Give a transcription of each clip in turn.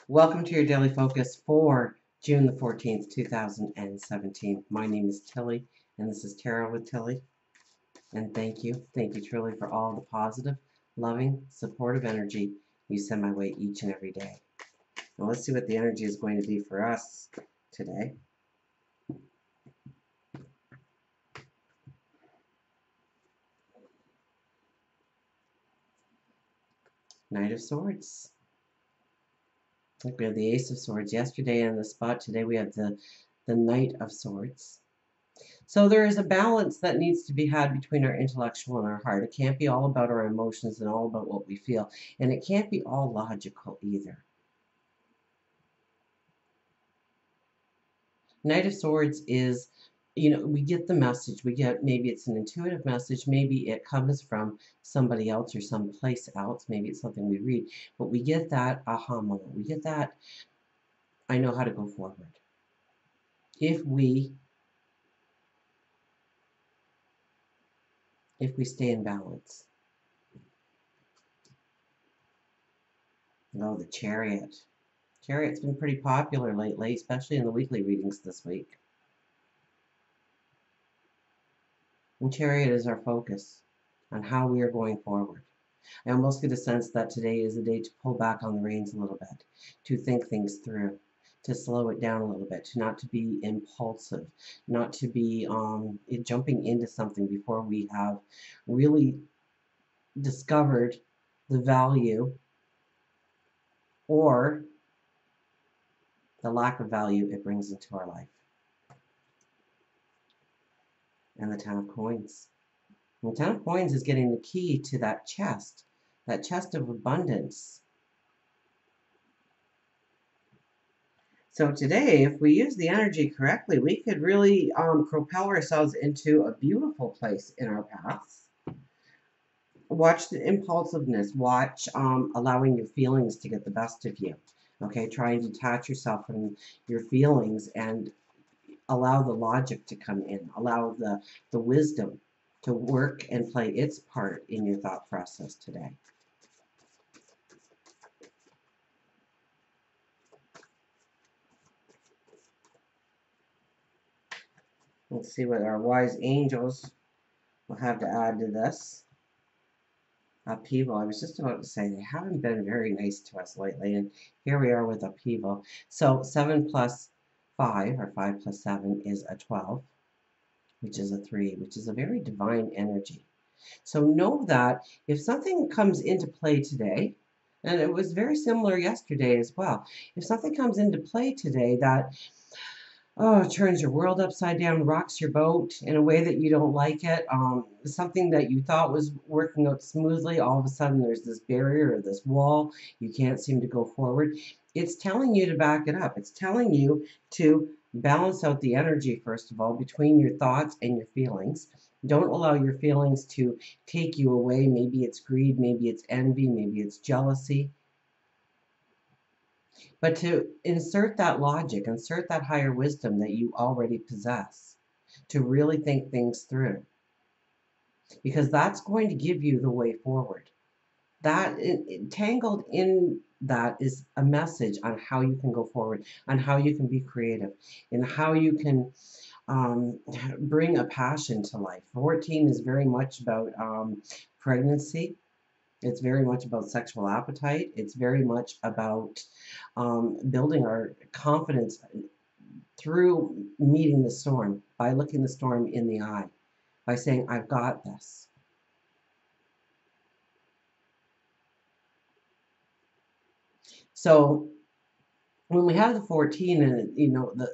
Welcome to your daily focus for June the 14th, 2017. My name is Tilly, and this is Tarot with Tilly. And thank you truly for all the positive, loving, supportive energy you send my way each and every day. Now let's see what the energy is going to be for us today. Knight of Swords. We have the Ace of Swords yesterday on the spot. Today we have the Knight of Swords. So there is a balance that needs to be had between our intellectual and our heart. It can't be all about our emotions and all about what we feel. And it can't be all logical either. Knight of Swords is, we get the message. We get, maybe it's an intuitive message. Maybe it comes from somebody else or someplace else. Maybe it's something we read. But we get that aha moment. We get that, I know how to go forward. If we stay in balance. Oh, the Chariot. Chariot's been pretty popular lately, especially in the weekly readings this week. And Chariot is our focus on how we are going forward. I almost get a sense that today is the day to pull back on the reins a little bit, to think things through, to slow it down a little bit, to not to be impulsive, not to be jumping into something before we have really discovered the value or the lack of value it brings into our life. And the Ten of Coins. And the Ten of Coins is getting the key to that chest of abundance. So today, if we use the energy correctly, we could really propel ourselves into a beautiful place in our paths. Watch the impulsiveness. Watch allowing your feelings to get the best of you. Okay, try and detach yourself from your feelings and allow the logic to come in. Allow the wisdom to work and play its part in your thought process today. Let's see what our wise angels will have to add to this. Upheaval. I was just about to say they haven't been very nice to us lately, and here we are with upheaval. So 7 plus 5, or 5 plus 7, is a 12, which is a 3, which is a very divine energy. So know that if something comes into play today, and it was very similar yesterday as well, if something comes into play today that turns your world upside down, rocks your boat in a way that you don't like it. Something that you thought was working out smoothly, all of a sudden there's this barrier or this wall. You can't seem to go forward. It's telling you to back it up. It's telling you to balance out the energy, first of all, between your thoughts and your feelings. Don't allow your feelings to take you away. Maybe it's greed, maybe it's envy, maybe it's jealousy. But to insert that logic, insert that higher wisdom that you already possess, to really think things through. Because that's going to give you the way forward. That tangled in that is a message on how you can go forward, on how you can be creative, and how you can bring a passion to life. 14 is very much about pregnancy. It's very much about sexual appetite. It's very much about building our confidence through meeting the storm, by looking the storm in the eye, by saying, I've got this. So when we have the 14 and,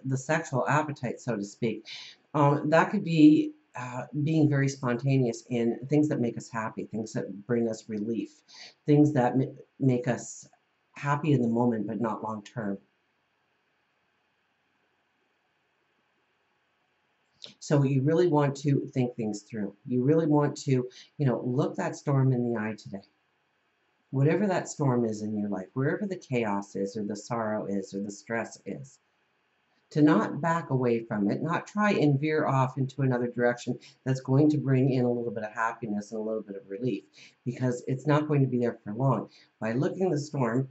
the sexual appetite, so to speak, that could be being very spontaneous in things that make us happy, things that bring us relief, things that make us happy in the moment but not long term. So you really want to think things through. You really want to, look that storm in the eye today. Whatever that storm is in your life, wherever the chaos is or the sorrow is or the stress is, to not back away from it, not try and veer off into another direction that's going to bring in a little bit of happiness and a little bit of relief, because it's not going to be there for long. By looking the storm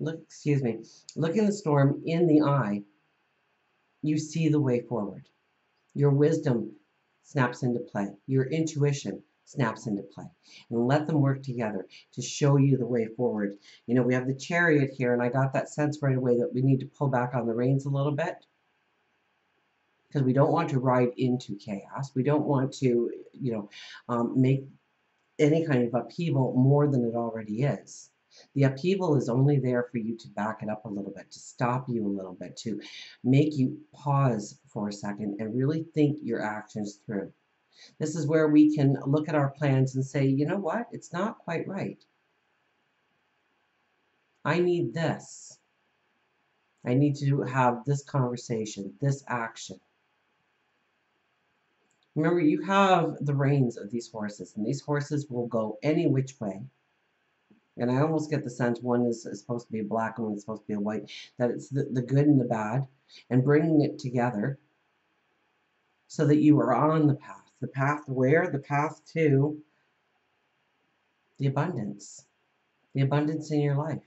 looking the storm in the eye, you see the way forward. Your wisdom snaps into play. Your intuition snaps into play. And let them work together to show you the way forward. You know, we have the Chariot here, and I got that sense right away that we need to pull back on the reins a little bit, because we don't want to ride into chaos. We don't want to, make any kind of upheaval more than it already is. The upheaval is only there for you to back it up a little bit, to stop you a little bit, to make you pause for a second and really think your actions through. This is where we can look at our plans and say, you know what? It's not quite right. I need this. I need to have this conversation, this action. Remember, you have the reins of these horses, and these horses will go any which way. And I almost get the sense one is supposed to be a black and one is supposed to be a white, that it's the good and the bad, and bringing it together so that you are on the path. The path where? The path to the abundance in your life.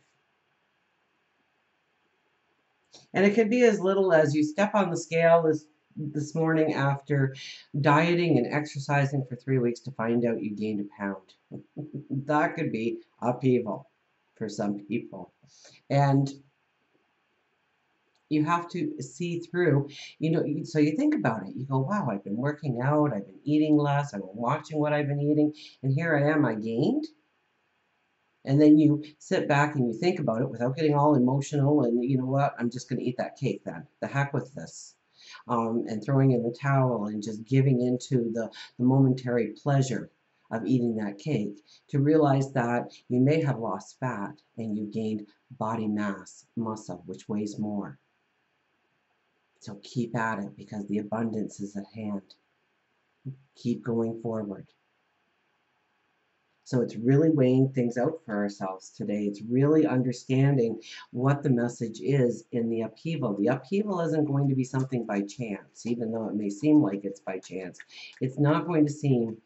And it could be as little as you step on the scale this morning after dieting and exercising for 3 weeks to find out you gained a pound. That could be upheaval for some people. And you have to see through, so you think about it. You go, wow, I've been working out, I've been eating less, I've been watching what I've been eating, and here I am, I gained. And then you sit back and you think about it without getting all emotional and, you know what, I'm just going to eat that cake then. The heck with this. And throwing in the towel and just giving into the momentary pleasure of eating that cake, to realize that you may have lost fat and you gained body mass, muscle, which weighs more. So keep at it, because the abundance is at hand. Keep going forward. So it's really weighing things out for ourselves today. It's really understanding what the message is in the upheaval. The upheaval isn't going to be something by chance, even though it may seem like it's by chance. It's not going to seem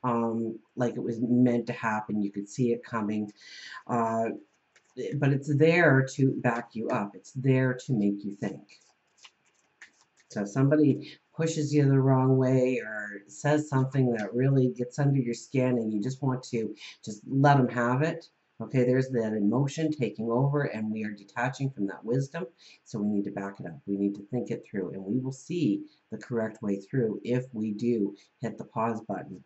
like it was meant to happen. You could see it coming. But it's there to back you up. It's there to make you think. So if somebody pushes you the wrong way or says something that really gets under your skin and you just want to just let them have it, okay, there's that emotion taking over and we are detaching from that wisdom. So we need to back it up. We need to think it through, and we will see the correct way through if we do hit the pause button.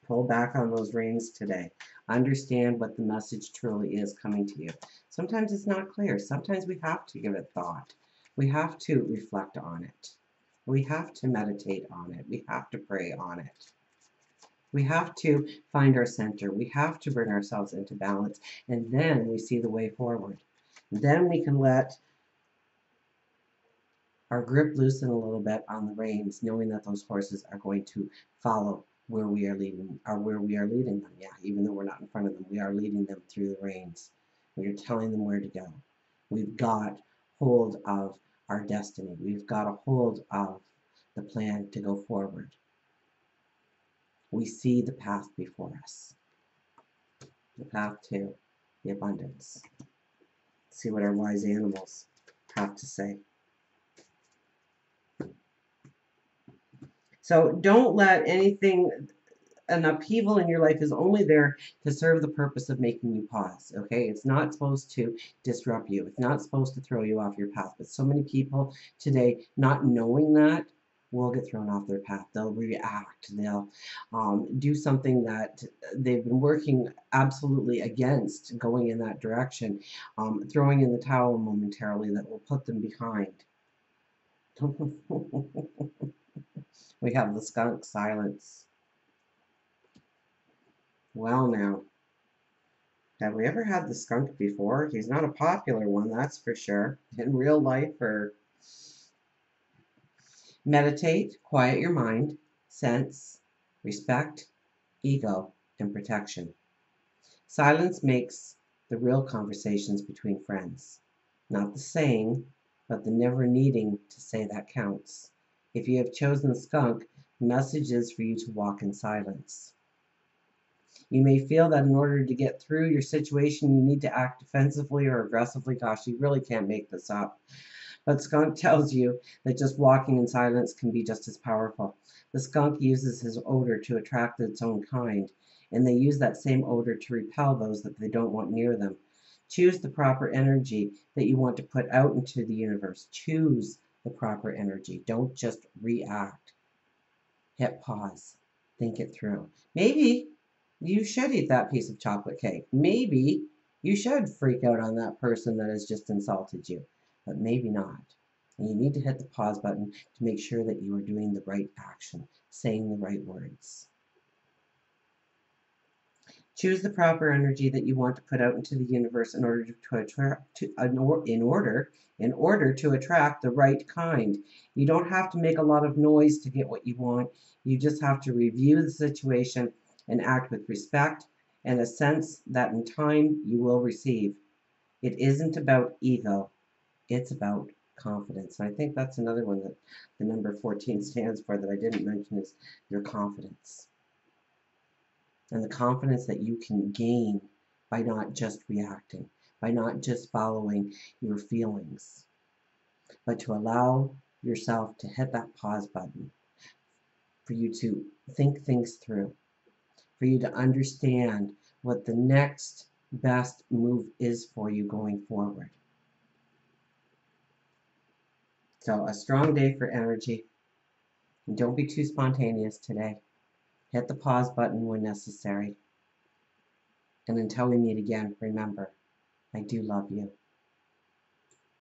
Pull back on those reins today. Understand what the message truly is coming to you. Sometimes it's not clear. Sometimes we have to give it thought. We have to reflect on it. We have to meditate on it. We have to pray on it. We have to find our center. We have to bring ourselves into balance. And then we see the way forward. Then we can let our grip loosen a little bit on the reins, knowing that those horses are going to follow where we are leading them. Yeah, even though we're not in front of them, we are leading them through the reins. We are telling them where to go. We've got hold of our destiny. We've got a hold of the plan to go forward. We see the path before us. The path to the abundance. Let's see what our wise animals have to say. So don't let anything, an upheaval in your life is only there to serve the purpose of making you pause, okay? It's not supposed to disrupt you. It's not supposed to throw you off your path. But so many people today, not knowing that, will get thrown off their path. They'll react. They'll do something that they've been working absolutely against, going in that direction, throwing in the towel momentarily that will put them behind. We have the skunk silence. Well now, have we ever had the skunk before? He's not a popular one, that's for sure, in real life or... Meditate, quiet your mind, sense, respect, ego, and protection. Silence makes the real conversations between friends. Not the saying, but the never needing to say that counts. If you have chosen skunk, the message is for you to walk in silence. You may feel that in order to get through your situation, you need to act defensively or aggressively. Gosh, you really can't make this up. But skunk tells you that just walking in silence can be just as powerful. The skunk uses his odor to attract its own kind, and they use that same odor to repel those that they don't want near them. Choose the proper energy that you want to put out into the universe. Choose the proper energy. Don't just react. Hit pause. Think it through. Maybe you should eat that piece of chocolate cake. Maybe you should freak out on that person that has just insulted you, but maybe not. And you need to hit the pause button to make sure that you are doing the right action, saying the right words. Choose the proper energy that you want to put out into the universe in order to attract to attract the right kind. You don't have to make a lot of noise to get what you want. You just have to review the situation and act with respect and a sense that in time you will receive. It isn't about ego, it's about confidence. And I think that's another one that the number 14 stands for that I didn't mention is your confidence. And the confidence that you can gain by not just reacting, by not just following your feelings, but to allow yourself to hit that pause button, for you to think things through, for you to understand what the next best move is for you going forward. So a strong day for energy. And don't be too spontaneous today. Hit the pause button when necessary. And until we meet again, remember, I do love you.